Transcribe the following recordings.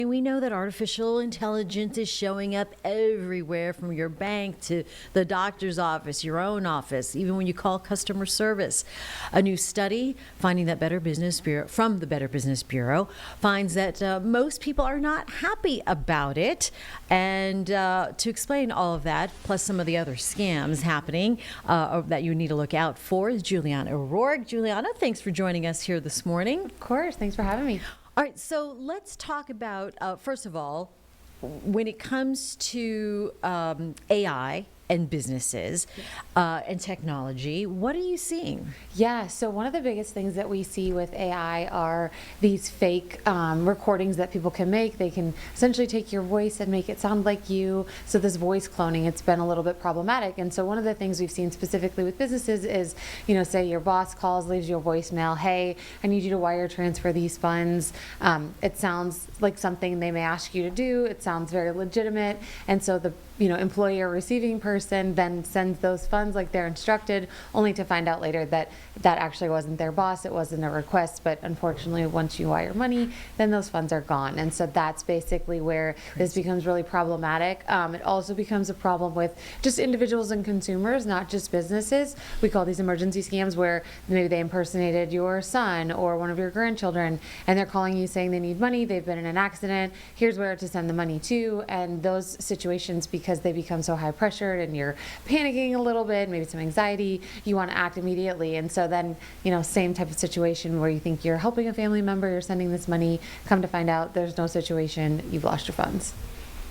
We know that artificial intelligence is showing up everywhere, from your bank to the doctor's office, your own office, even when you call customer service. A new study finding that from the Better Business Bureau finds that most people are not happy about it. And to explain all of that, plus some of the other scams happening that you need to look out for, is Juliana O'Rork. Juliana, thanks for joining us here this morning. Of course. Thanks for having me. All right, so let's talk about, first of all, when it comes to AI and businesses and technology, what are you seeing? Yeah, so one of the biggest things that we see with AI are these fake recordings that people can make. They can essentially take your voice and make it sound like you. So this voice cloning, it's been a little bit problematic. And so one of the things we've seen specifically with businesses is, say your boss calls, leaves you a voicemail, hey, I need you to wire transfer these funds. It sounds like something they may ask you to do. It sounds very legitimate. And so the employee or receiving person then sends those funds like they're instructed, only to find out later that that actually wasn't their boss, it wasn't a request, but unfortunately once you wire money, then those funds are gone. And so that's basically where this becomes really problematic. It also becomes a problem with just individuals and consumers, not just businesses. We call these emergency scams, where maybe they impersonated your son or one of your grandchildren, and they're calling you saying they need money, they've been in an accident, here's where to send the money to. And those situations, because they become so high pressured and you're panicking a little bit, maybe some anxiety, you want to act immediately. And so then, same type of situation where you think you're helping a family member, you're sending this money, come to find out there's no situation, you've lost your funds.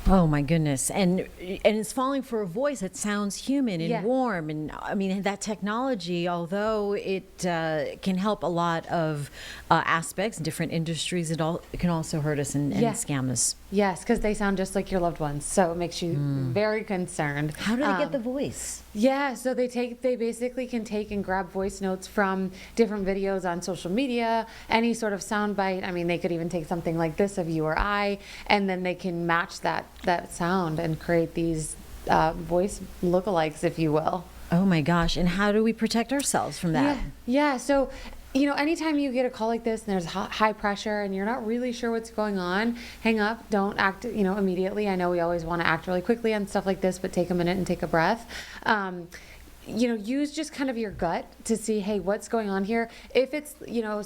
Oh my goodness. And it's falling for a voice that sounds human and warm. And I mean, that technology, although it can help a lot of aspects, different industries, it can also hurt us and scam us. Yes, because they sound just like your loved ones. So it makes you very concerned. How do they get the voice? Yeah, so they basically can take and grab voice notes from different videos on social media, any sort of sound bite. I mean, they could even take something like this of you or I, and then they can match that sound and create these voice lookalikes, if you will. Oh my gosh. And how do we protect ourselves from that? Yeah. So anytime you get a call like this and there's high pressure and you're not really sure what's going on, hang up. Don't act, immediately. I know we always want to act really quickly on stuff like this, but take a minute and take a breath. Use just kind of your gut to see, hey, what's going on here? If it's,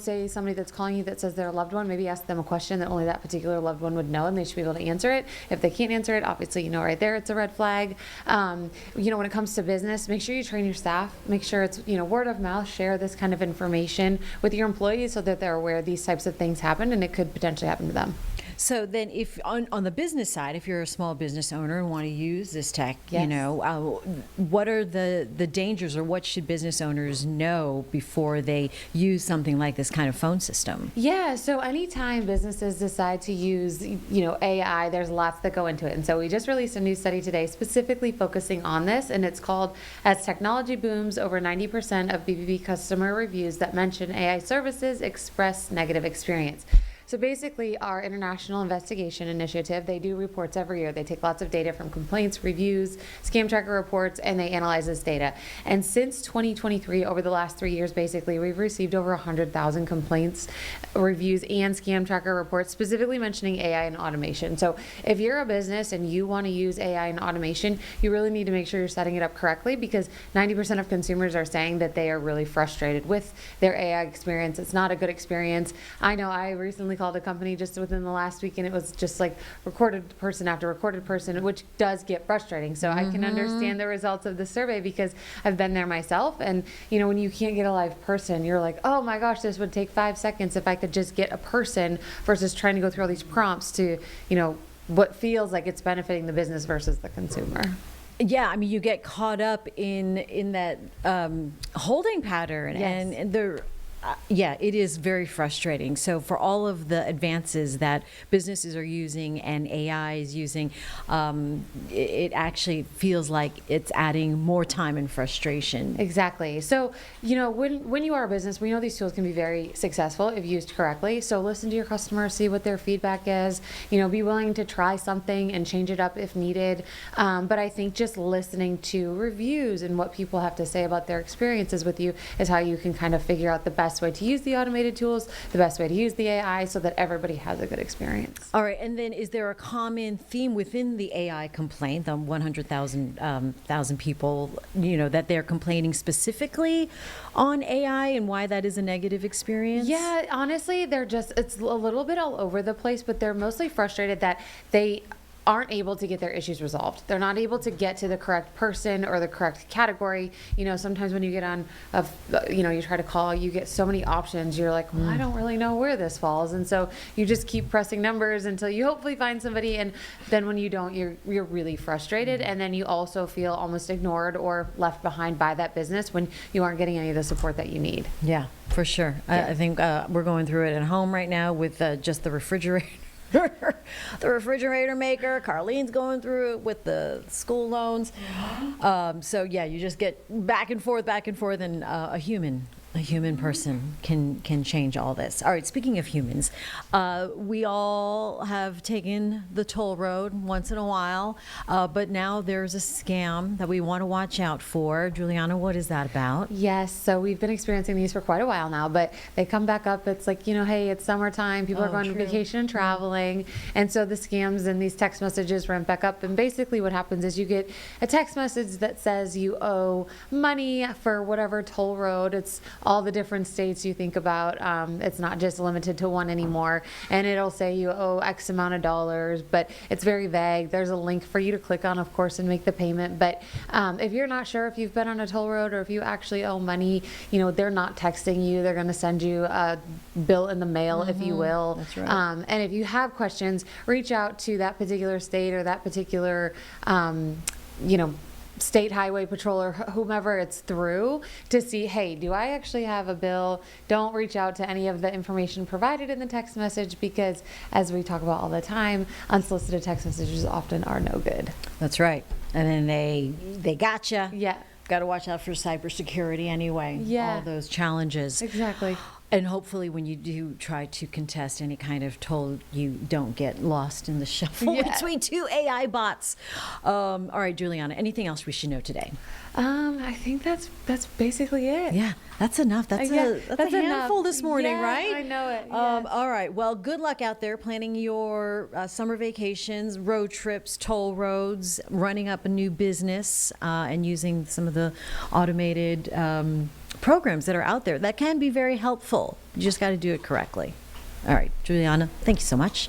say somebody that's calling you that says they're a loved one, maybe ask them a question that only that particular loved one would know, and they should be able to answer it. If they can't answer it, obviously, right there, it's a red flag. When it comes to business, make sure you train your staff. Make sure it's, word of mouth. Share this kind of information with your employees so that they're aware these types of things happen and it could potentially happen to them. So then if on the business side, if you're a small business owner and want to use this tech, what are the dangers, or what should business owners know before they use something like this kind of phone system? Yeah, so anytime businesses decide to use, AI, there's lots that go into it. And so we just released a new study today specifically focusing on this, and it's called As Technology Booms, Over 90% of BBB Customer Reviews That Mention AI Services Express Negative Experience. So basically, our international investigation initiative, they do reports every year. They take lots of data from complaints, reviews, scam tracker reports, and they analyze this data. And since 2023, over the last 3 years, basically, we've received over 100,000 complaints, reviews, and scam tracker reports, specifically mentioning AI and automation. So if you're a business and you want to use AI and automation, you really need to make sure you're setting it up correctly, because 90% of consumers are saying that they are really frustrated with their AI experience. It's not a good experience. I know I recently called a company just within the last week, and it was just like recorded person after recorded person, which does get frustrating. So I can understand the results of the survey, because I've been there myself. And when you can't get a live person, you're like, oh my gosh, this would take 5 seconds if I could just get a person, versus trying to go through all these prompts to what feels like it's benefiting the business versus the consumer. Yeah, I mean, you get caught up in that holding pattern, and the it is very frustrating. So for all of the advances that businesses are using and AI is using, it actually feels like it's adding more time and frustration. Exactly. So, when you are a business, we know these tools can be very successful if used correctly. So listen to your customers, see what their feedback is, be willing to try something and change it up if needed. But I think just listening to reviews and what people have to say about their experiences with you is how you can kind of figure out the best best way to use the automated tools, the best way to use the AI so that everybody has a good experience. All right, and then is there a common theme within the AI complaint, the 100,000 people, that they're complaining specifically on AI and why that is a negative experience? Yeah, honestly, it's a little bit all over the place, but they're mostly frustrated that they aren't able to get their issues resolved. They're not able to get to the correct person or the correct category. Sometimes when you get on, you try to call, you get so many options. You're like, well, I don't really know where this falls. And so you just keep pressing numbers until you hopefully find somebody. And then when you don't, you're really frustrated. And then you also feel almost ignored or left behind by that business when you aren't getting any of the support that you need. Yeah, for sure. I think we're going through it at home right now with just the refrigerator. The refrigerator maker. Carlene's going through it with the school loans. So yeah, you just get back and forth, and a human person can change all this. All right, speaking of humans, we all have taken the toll road once in a while, but now there's a scam that we want to watch out for. Juliana, what is that about? Yes, so we've been experiencing these for quite a while now, but they come back up. It's like, hey, it's summertime, people are going on vacation and traveling, and so the scams and these text messages ramp back up. And basically what happens is you get a text message that says you owe money for whatever toll road. It's all the different states you think about. It's not just limited to one anymore. And it'll say you owe X amount of dollars, but it's very vague. There's a link for you to click on, of course, and make the payment. But if you're not sure if you've been on a toll road or if you actually owe money, they're not texting you. They're going to send you a bill in the mail, if you will. That's right. And if you have questions, reach out to that particular state or that particular, state highway patrol or whomever it's through to see, hey, do I actually have a bill? Don't reach out to any of the information provided in the text message because, as we talk about all the time, unsolicited text messages often are no good. That's right. And then they gotcha. Yeah. Got to watch out for cybersecurity anyway. Yeah. All those challenges. Exactly. And hopefully when you do try to contest any kind of toll, you don't get lost in the shuffle between two AI bots. All right, Juliana, anything else we should know today? I think that's basically it. Yeah, that's enough. That's a handful enough. this morning, Yeah, right? I know it. All right. Well, good luck out there planning your summer vacations, road trips, toll roads, running up a new business, and using some of the automated programs that are out there that can be very helpful. You just got to do it correctly. All right, Juliana, thank you so much.